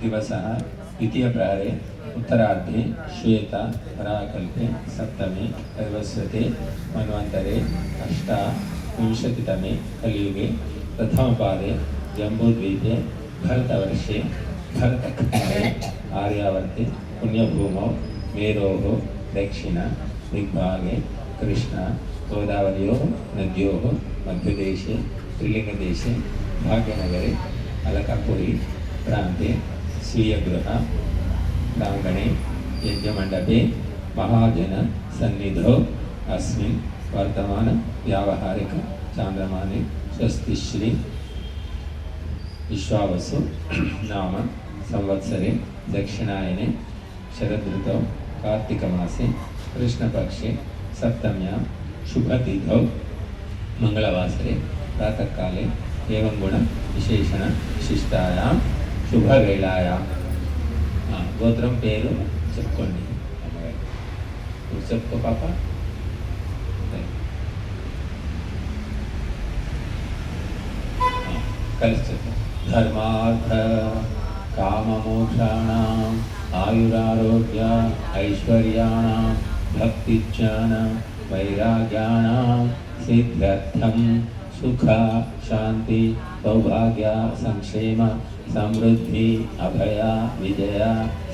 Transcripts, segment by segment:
दिवसः द्वितीयप्रहरे उत्तरार्धे श्वेता पराकल्पे सप्तमे वैवस्वते मन्वन्तरे अष्टाविंशतितमे कलियुगे प्रथमपादे जम्बूद्वीपे भरतवर्षे भरतखण्डे आर्यावर्ते पुण्यभूमौ मेरोः दक्षिण दिग्भागे कृष्णा गोदावर्योः नद्योः मध्यदेशे त्रिलिंगदेशे भाग्यनगरे अलकापुरी प्रान्ते स्वीयगृह प्राङ्गणे यज्ञमण्डपे महाजनसन्निधौ अस्मिन् वर्तमान व्यावहारिक चान्द्रमाने स्वस्तिश्री विश्वावसु नाम संवत्सरे दक्षिणायने शरदृतौ कार्तिकमासे कृष्णपक्षे सप्तम्यां शुभतिथौ मंगलवासरे प्रातःकाले एवं गुण विशेषण विशिष्टायां शुभवेलायां गोत्रं पेरु చెప్పుకోండి చెప్పుకో పాప కలిసి చెప్తాం धर्मार्थ काममोक्षाणाम् आयुरारोग्य ऐश्वर्याणां भक्तिज्ञान वैराग्याणां सिद्ध्यर्थं सुख शांति सौभाग्य संक्षेम समृद्धि अभय विजय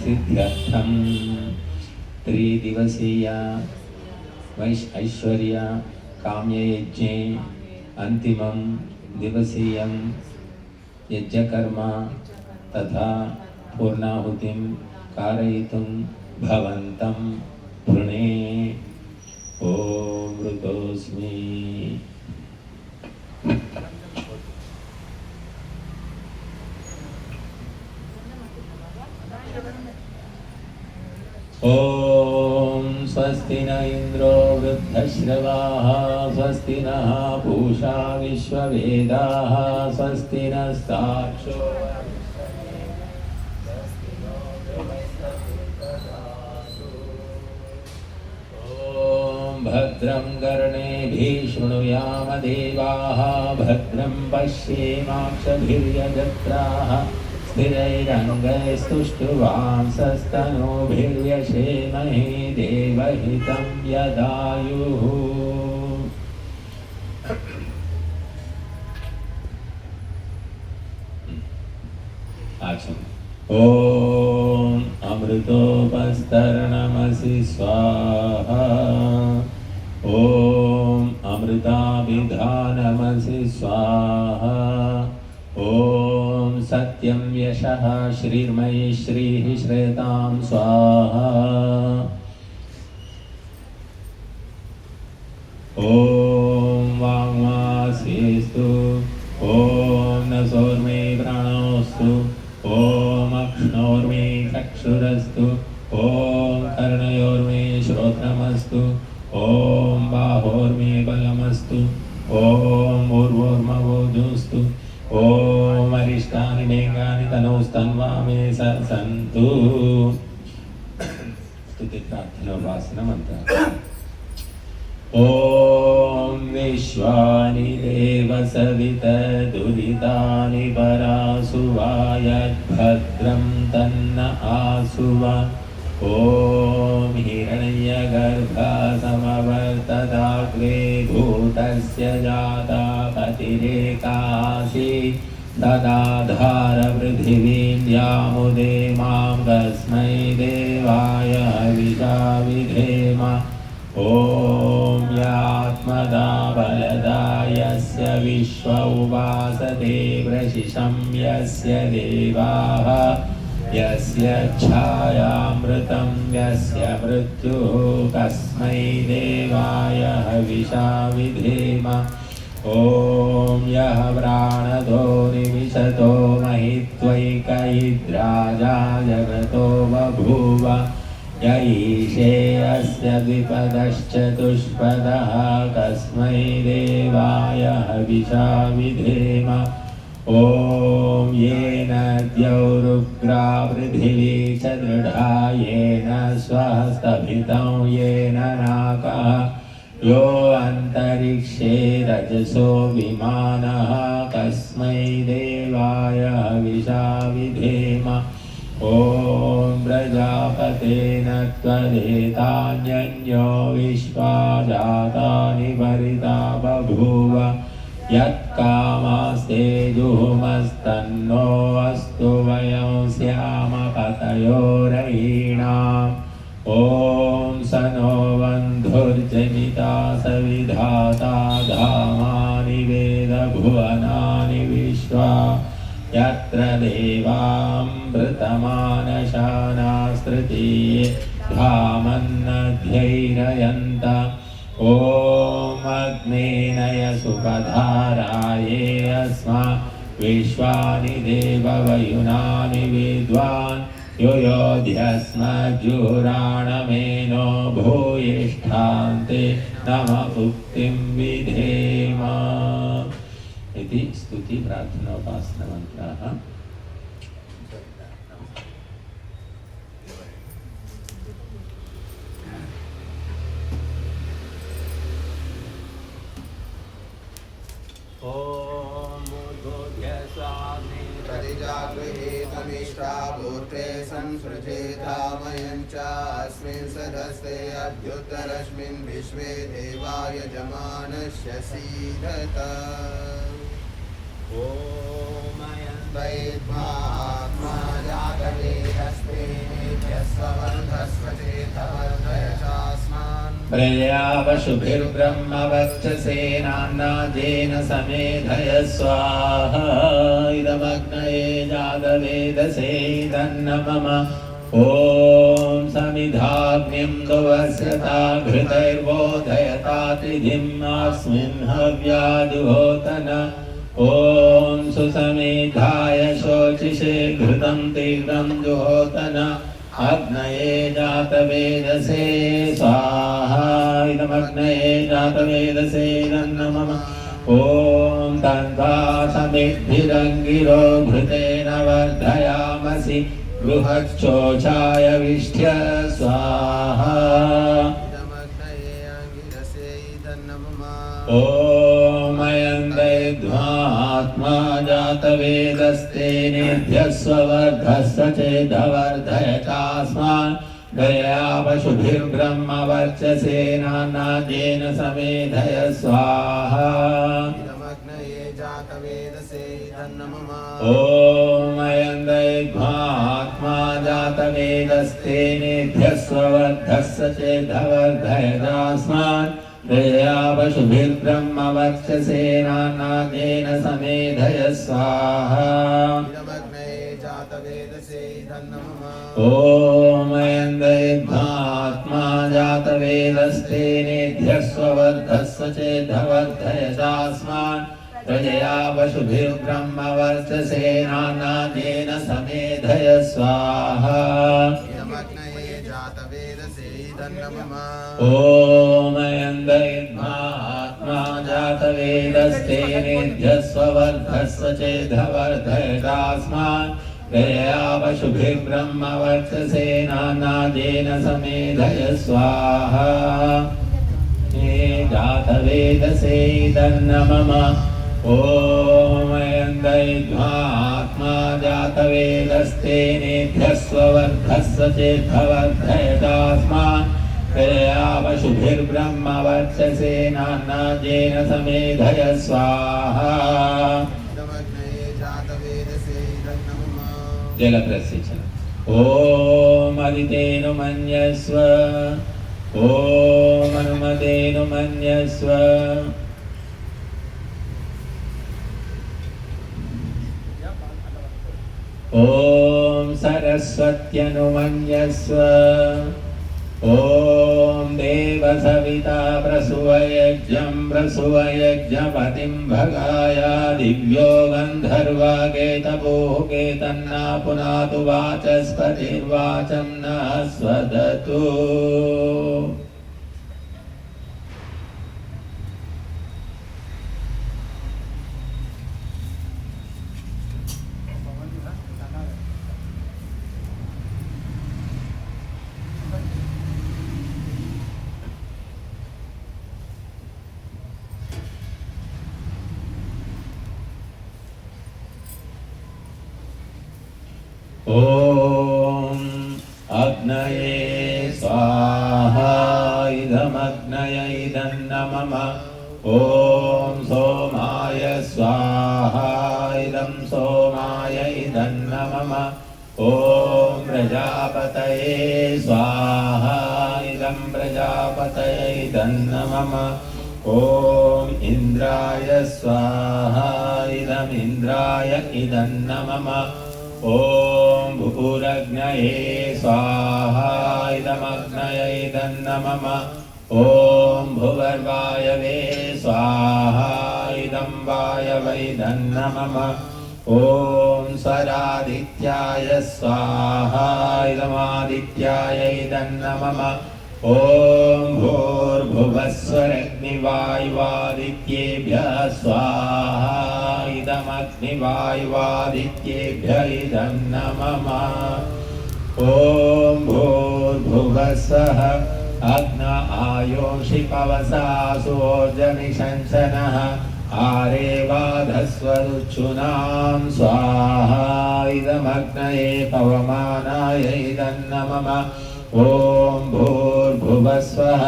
सिद्ध्यर्थं त्रिदिवसीय ऐश्वर्य काम्ययज्ञे अंतिमं दिवसीयं यज्ञकर्म तथा पूर्णाहुतिं कारयितुं भवन्तं वृणे ॐ मृतोऽस्मि। ॐ स्वस्ति न इन्द्रो वृद्धश्रवाः स्वस्ति नः पूषा विश्ववेदाः स्वस्ति नस्तार्क्ष्यो ॐ भद्रं कर्णेभिः शृणुयाम देवाः भद्रं पश्येमाक्षभिर्यजत्राः स्थिरैरङ्गैस्तुष्टुवांसस्तनूभिर्यशेमहि देवहितं यदायुः। ॐ अमृतोपस्तरणमसि स्वाहा ॐ अमृताभिधानमसि स्वाहा ॐ सत्यं यशः श्रीर्मयि श्रीः श्रेतां स्वाहा ॐ वाङ्मासीस्तु ॐ नसोर्मे प्राणोस्तु ॐ अक्ष्णोर्मे चक्षुरस्तु ॐ कर्णयोर्मे श्रोत्रमस्तु ॐ बाहोर्मे बलमस्तु ॐ ऊर्वोर्मवोजुस्तु ॐ अरिष्टानि मेघानि तनोस्तन्वा मे सन्तु। स्तुति प्रार्थना उपासना मंत्र। ॐ विश्वानि देव सवितदुरितानि परासुवा यद्भद्रं तन्न आसुवा ॐ हिरण्यगर्भसमवर्तदाग्रे भूतस्य जाता पतिरेकासि तदाधार पृथिवीं यामुदे मां तस्मै देवाय हविषा विधेम ॐ यात्मदा बलदा यस्य विश्व उवासते प्रशिशं यस्य देवाः यस्य छायामृतं यस्य मृत्युः कस्मै देवाय हविषा विधेम ॐ यः प्राणदो निमिषतो महित्वैकैद्राजा जगतो बभूव य ईशे अस्य द्विपदश्चतुष्पदः कस्मै देवाय हविषा विधेम ॐ येन द्यौरुग्रा पृथिवी च दृढा येन स्वहस्तभितं येन नाकः यो अन्तरिक्षे रजसो विमानः कस्मै देवाय हविषा विधेम ॐ प्रजापतेन त्वदेतान्यन्यो विश्वा जातानि परिता बभूव यत्कामास्ते जुहुमस्तन्नो अस्तु वयं स्याम पतयो रयीणाम् ॐ स नो बन्धुर्जनिता सविधाता धामानि वेदभुवनानि विश्वा यत्र देवामृतमानशानास्तृतीये धामन्नध्यैरयन्त ॐ अग्नेनय सुपधाराये अस्मा विश्वानि देववयुनानि विद्वान् योयोध्यस्मज्जुराणमेनो भूयिष्ठान्ते नम उक्तिं विधेम इति स्तुति प्रार्थना उपासना मंत्राः। परिजागृहीतमिष्टाभूत्रे संसृजेतामयं च अस्मिन् सदस्ते अभ्युत्तरस्मिन् विश्वे देवाय जमानस्य सीदत ॐ वैद्मात्मा जातवेदस्ते नित्यस्ववर्धस्व चेतवर्धयशास्मान् प्रयावशुभिर्ब्रह्मवक्षसेनान्नाजेन समेधय स्वाहा इदमग्नये जातवेदसे तन्नमम ॐ समिधाग्निं दुवस्यता घृतैर्बोधयता तिथिम् अस्मिन् हव्याजुहोतन ॐ सुसमेधाय शोचिषे घृतं तीव्रं जुहोतन अग्नये जातवेदसे स्वाहा इदमग्नये जातवेदसे नमः ॐ तन्वा समिद्भिरङ्गिरो घृतेन वर्धयामसि बृहच्छोषाय विष्ठ्य स्वाहा ॐ अयं दैध्वात्मा जातवेदस्ते निध्यस्ववर्धस्व चेदवर्धयतास्मान् दयावशुभिर्ब्रह्मवर्चसेनान्नाजेन समेधय स्वाहा ॐ अयं दैध्वात्मा जातवेदस्ते निध्यस्ववर्धस्व चेदवर्धयतास्मान् दयावशुभिर्ब्रह्मवर्चसेनान्नाजेन समेधय स्वाहा ॐ अयं दैध्वात्मा जातवेदस्ते निध्यस्ववर्धस्व चेदवर्धयतास्मान् प्रजयावशुभिर्ब्रह्मवर्चसेनान्नाजेन समेधय स्वाहा ॐ अयं दैध्वात्मा जातवेदस्ते निध्यस्ववर्धस्व चेदवर्धयतास्मान् दयावशुभिर्ब्रह्मवर्चसेनान्नाजेन समेधय स्वाहा हे जातवेदसे तन्नमम ॐ अयं दैध्वात्मा जातवेदस्ते निध्यस्ववर्धस्व चेदवर्धयतास्मान् दयावशुभिर्ब्रह्मवर्चसेनान्नाजेन समेधय स्वाहा जलप्रसिचन ॐ अदितेनु मन्यस्व ॐ अनुमतेनु मन्यस्व ॐ सरस्वत्यनुमन्यस्व ॐ देवसविता प्रसुवयज्ञं प्रसुवयज्ञपतिं भगाय दिव्यो गन्धर्वगेतपोः केतन्ना पुनातु वाचस्पतिर्वाचं न स्वदतु ॐ अग्नये स्वाहा इदमग्नय इदन्न मम ॐ सोमाय स्वाहा इदं सोमाय इदन्न मम ॐ प्रजापतये स्वाहा इदं प्रजापतये इदन्न मम ॐ इन्द्राय स्वाहा इदम् इन्द्राय इदन्न मम ॐ भूरग्नये स्वाहा इदमग्नये इदन्न मम ॐ भुवर्वायवे स्वाहा इदं वायवे इदन्न मम ॐ स्वरादित्याय स्वाहा इदमादित्याय इदन्न मम ॐ भूर्भुवस्वरग्निवायुवादित्येभ्यः स्वाहा इदमग्निवायुवादित्येभ्यः इदन्न मम ॐ भूर्भुवस्वः अग्न आयोषि पवसा सुओर्जनिषञ्चनः आरेवाधस्वरुच्छुनां स्वाहा इदमग्नये पवमानाय इदन्न मम ॐ भूर्भुवस्वः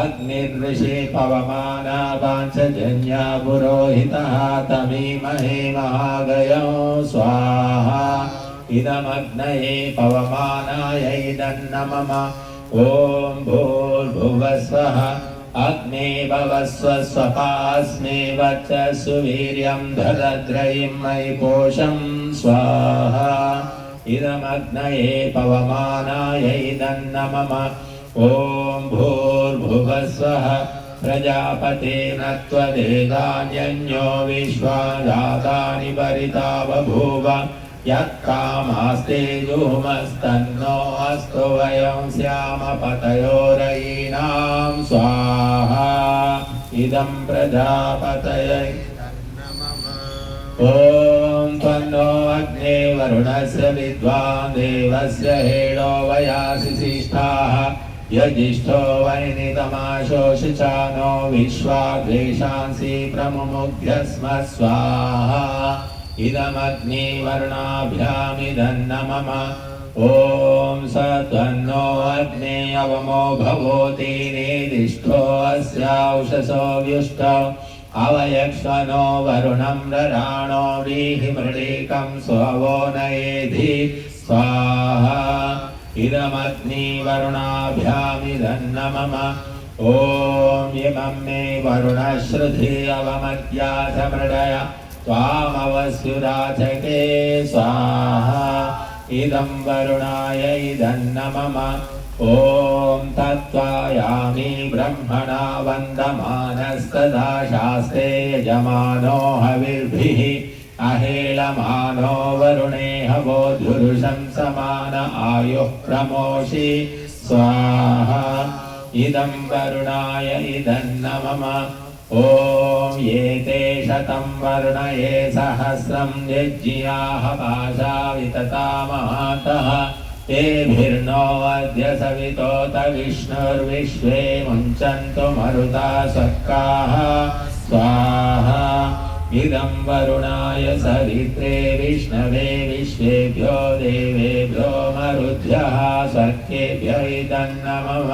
अग्निर्ऋषे पवमाना पाञ्चजन्या पुरोहितः तमीमहे महागयो स्वाहा इदमग्नये पवमानाय इदन्न मम ॐ भूर्भुवस्वः अग्ने भवस्व स्वपास्मे वचस्सु वीर्यं ददद्रयिं मयि पोषं स्वाहा इदमग्नये पवमानाय इदन्न मम ॐ भूर्भुवस्वः प्रजापतेन त्वदेदान्यन्यो विश्वाजातानि परिता बभूव यत्कामास्ते जुमस्तन्नो अस्तु वयं स्याम पतयोरयीणां स्वाहा इदं प्रजापतये ॐ त्वन्नो अग्ने वरुणस्य विद्वान् देवस्य हेडो वयासि शिष्टाः यजिष्ठो वैनितमाशोषिचानो विश्वाद्वेषांसि प्रमुमुग्ध्यस्म स्वाहा इदमग्नि वर्णाभ्यामिदन्न मम ॐ स त्वन्नो अग्ने अवमो भवोति नेदिष्ठो अस्याउषसो व्युष्टौ अवयक्ष्मनो वरुणं रराणो व्रीहिमृळीकं स्ववो नयेधि स्वाहा इदमग्नि वरुणाभ्यामिदन्न मम ॐ इमं मे वरुणश्रुधि अवमद्याथ मृडय त्वामवस्युराचके स्वाहा इदं वरुणाय इदन्न मम ॐ तत्त्वायामि ब्रह्मणा वन्दमानस्तदा शास्त्रे यजमानो हविर्भिः अहेळमानो वरुणे हवोद्धुरुषं समान आयुः प्रमोषि स्वाहा इदं वरुणाय इदन्न मम ॐ ये ते शतं वर्णये सहस्रं यज्ञियाः पाशा वितता महातः तेभिर्नो अद्य सवितोत विष्णुर्विश्वे मुञ्चन्तु मरुता स्वर्गाः स्वाहा इदं वरुणाय सवित्रे विष्णवे विश्वेभ्यो देवेभ्यो मरुद्भ्यः स्वर्गेभ्य इदन्न मम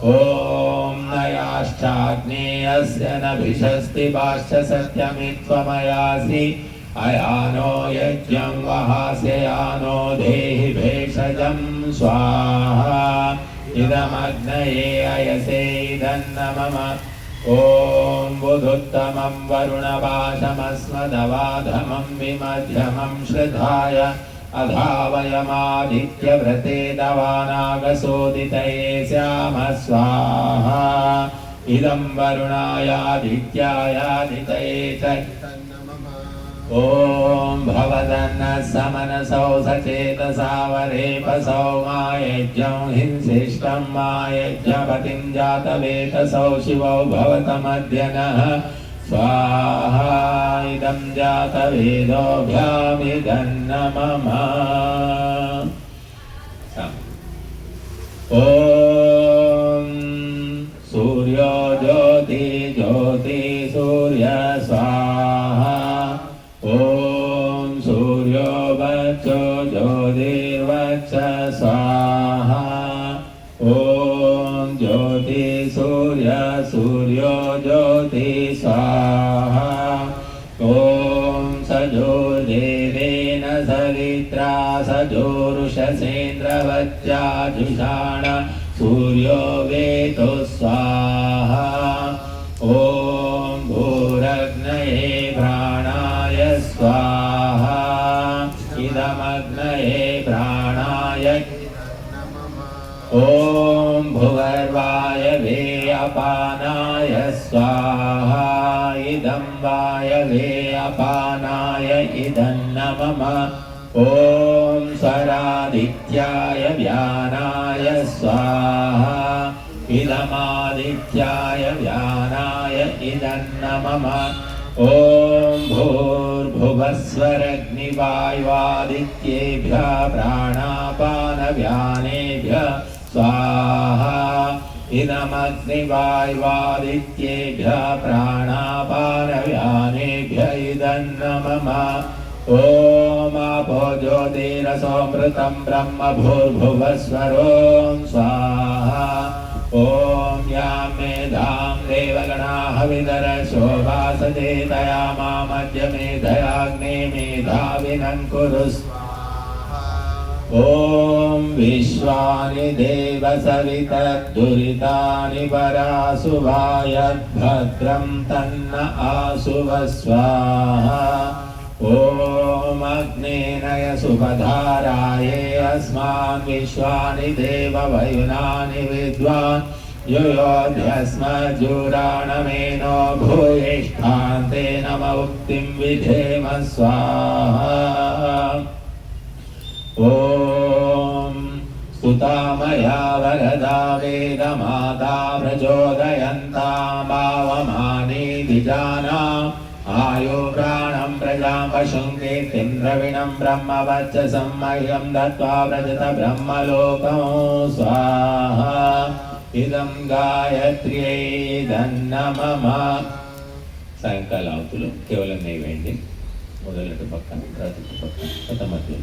ॐ नयाश्चाग्नेयस्य नभिषस्ति पाश्च सत्यमित्वमयासि अयानो यज्ञं वहास्ययानो देहि भेषजं स्वाहा इदमग्नये अयसे इदन्न मम ॐ बुधुत्तमं वरुणपाशमस्मदवाधमं विमध्यमं श्रद्धाय अधावयमादित्यव्रते दवानागसोदितये स्याम स्वाहा इदं वरुणायादित्यायादितये च ॐ भवदन्नः समनसौ सचेतसा वरेपसौ मायज्ञं हिंसिष्टं मायज्ञपतिं जातवेतसौ शिवौ भवतमद्य नः स्वाहा इदं जातवेदोऽभ्यामिदन्न मम ॐ सूर्यो ज्योति ज्योति सूर्य स्वाहा ॐ सूर्यो वचो ज्योतिर्वच स्वाहा सजोरुषसेन्द्रवत्याजुषाण सूर्यो वेतो स्वाहा ॐ भूरग्नये प्राणाय स्वाहा इदमग्नये प्राणाय ॐ भुवर्वायवे अपानाय स्वाहा इदं वायवे अपानाय इदन्नमम ॐ स्वरादित्याय व्यानाय स्वाहा इदमादित्याय व्यानाय इदन्नमम ॐ भूर्भुवस्वरग्निवायुवादित्येभ्यः प्राणापानव्यानेभ्यः स्वाहा इदमग्निवायुवादित्येभ्यः प्राणापानव्यानेभ्यः इदन्नमम ॐ आपो ज्योतिरसोऽमृतं ब्रह्म भूर्भुवस्वरों स्वाहा ॐ यां मेधां देवगणाः विदरशोभासते तया मामद्य मेधयाग्ने मेधाविनं कुरु ॐ विश्वानि देव सवितर्दुरितानि परासुवायद्भद्रं तन्न आसुव स्वाहा ॐ अग्नेनय सुपधाराये अस्मान् विश्वानि देव वयुनानि विद्वान् युयोध्यस्मज्जुराणमेनो भूयिष्ठान्ते नम उक्तिं विधेम स्वाहा ॐ स्तुतामया वरदा वेदमाता प्रचोदयन्तां भावमानी द्विजानाम् आयो प्राणं प्रजां पशुं कीर्तिं द्रविणं ब्रह्मवच्चसं मह्यं दत्त्वा व्रजत ब्रह्मलोकं स्वाहा इदं गायत्र्यै दन्नमम సాయంకాల ఆవుతులు కేవలం నెయ్యి వేయండి మొదలటి పక్కన ప్రతి పక్కన కొత్త మధ్య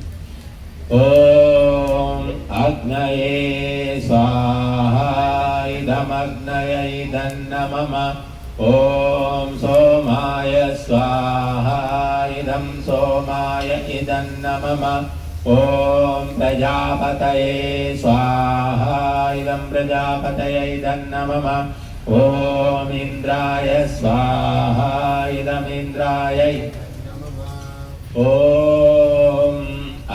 ఓం అగ్నయే స్వాహా ఇదమగ్నయ ఇదన్నమమ ॐ सोमाय स्वाहा इदं सोमाय इदन्नमम ॐ प्रजापतये स्वाहा इदं प्रजापतये इदन्नमम ॐ इन्द्राय स्वाहा इदमिन्द्राय ॐ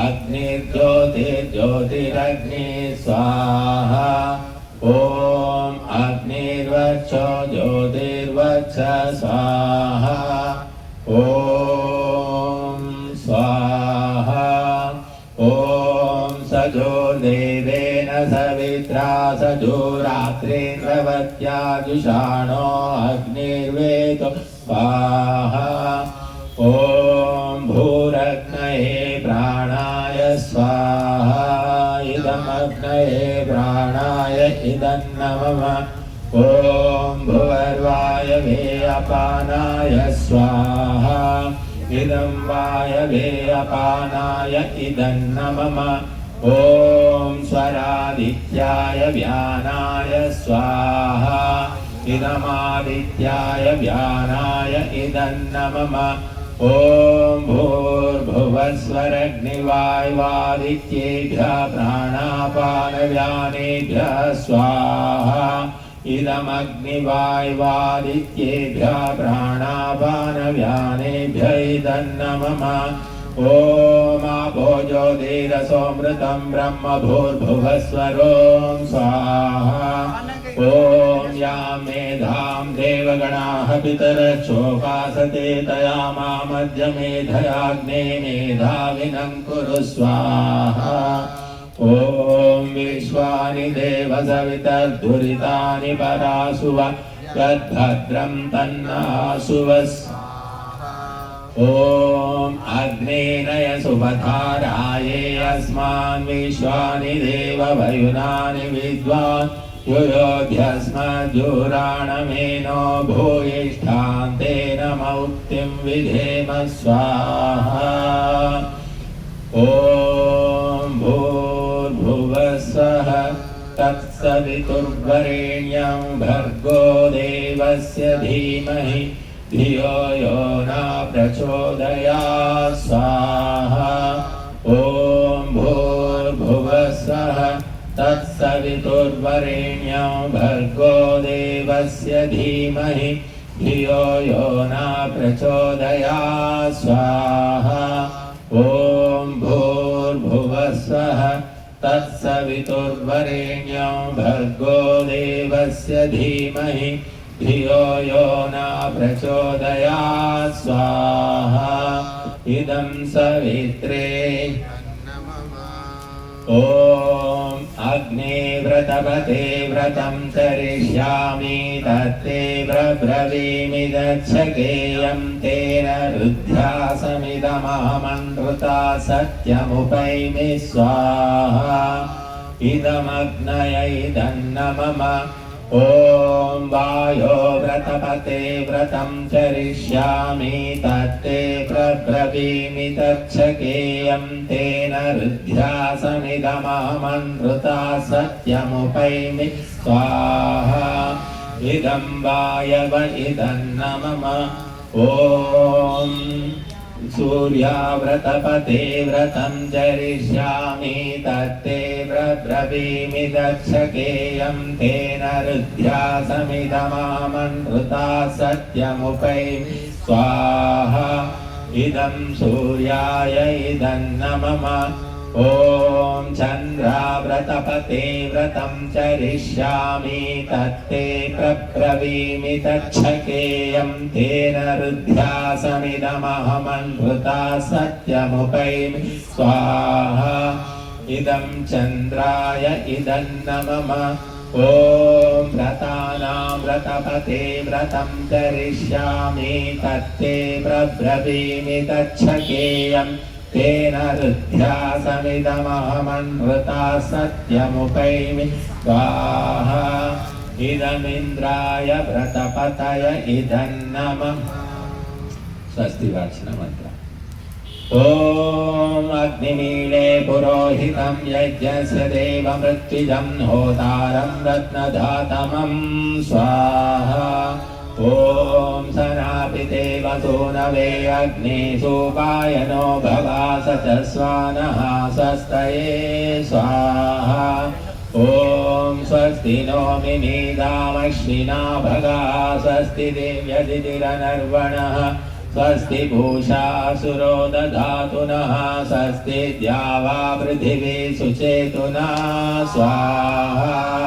अग्निर्ज्योतिर्ज्योतिरग्नि स्वाहा ॐ अग्निर्वक्षो ज्योतिर्वक्ष स्वाहा ॐ स्वाहा ॐ सजोर्देवेन सवित्रा सजोरात्रेन्द्रवत्याजुषाणो अग्निर्वेतो स्वाहा ॐ भूरग्नये प्राणाय स्वाहा इदमग्नये प्राणाय इदन्नमम ॐ भुवर्वायवे अपानाय स्वाहा इदं वायवे अपानाय इदन्नमम ॐ स्वरादित्याय व्यानाय स्वाहा इदमादित्याय व्यानाय इदन्नमम ॐ भूर्भुवस्वरग्निवायुवादित्येभ्यः प्राणापानव्यानेभ्यः स्वाहा इदमग्निवायुवादित्येभ्यः प्राणापानव्यानेभ्यः इदन्नमम ॐ आपो ज्योतिरसोऽमृतं ब्रह्म भूर्भुवस्वरों स्वाहा ॐ यां मेधां देवगणाः पितरश्चोपासते तया मामद्य मेधयाग्ने मेधाविनं कुरु स्वाहा ॐ विश्वानि देव सवितर्दुरितानि परासुव यद्भद्रं तन्नासुव ॐ अग्नेनय सुपधाराये अस्मान् विश्वानि देव वयुनानि विद्वान् युयोध्यस्मज्जुराणमेनो भूयिष्ठान्ते नम उक्तिं विधेम स्वाहा ॐ भूर्भुवस्सः तत्सवितुर्वरेण्यं भर्गो देवस्य धीमहि धियो यो न प्रचोदयात् स्वाहा ॐ भू तत्सवितुर्वरेण्यं भर्गो देवस्य धीमहि धियो यो न प्रचोदयात् स्वाहा ॐ भूर्भुवः स्वः तत्सवितुर्वरेण्यं भर्गो देवस्य धीमहि धियो यो न प्रचोदयात् स्वाहा इदं सवित्रे ॐ अग्ने व्रतपते व्रतं चरिष्यामि तत्ते ब्रवीमि दक्षकेयं तेन रुद्ध्यासमिदमहमनृता सत्यमुपैमि स्वाहा इदमग्नय इदन्न मम ॐ वायो व्रतपते व्रतं चरिष्यामि तत्ते ब्रवीमि तक्षकेयं तेन रुद्ध्यासमिदमहमनृता सत्यमुपैमि स्वाहा इदं वायव इदन्न मम ॐ सूर्याव्रतपते व्रतं चरिष्यामि तत्ते ब्रवीमि दक्षकेयं तेन रुद्ध्यासमिदमहमनृता सत्यमुपैमि स्वाहा इदं सूर्याय इदन्न मम ॐ चन्द्राव्रतपते व्रतं चरिष्यामि तत्ते ब्रवीमि तक्षकेयं तेन रुद्ध्यासमिदमहमनृता सत्यमुपैमि स्वाहा इदं चन्द्राय इदन्न मम ॐ व्रतानां व्रतपते व्रतं चरिष्यामि तत्ते ब्रवीमि तक्षकेयं तेन रुद्ध्यासमिदमहमनृता सत्यमुपैमि स्वाहा इदमिन्द्राय व्रतपतय इदन्न मम स्वस्ति वाचन मंत्र ॐ अग्निमीळे पुरोहितं यज्ञस्य देवमृत्युजं होतारं रत्नधातमं स्वाहा ॐ सनापिते वसूनवे अग्निसूपायनो भवास च स्वानः स्वस्तये स्वाहा ॐ स्वस्ति नो मिमीदामश्विना भगा स्वस्ति देव्यदितिरनर्वणः स्वस्ति पूषा सुरो दधातु नः स्वस्ति द्यावा पृथिवी सुचेतुना स्वाहा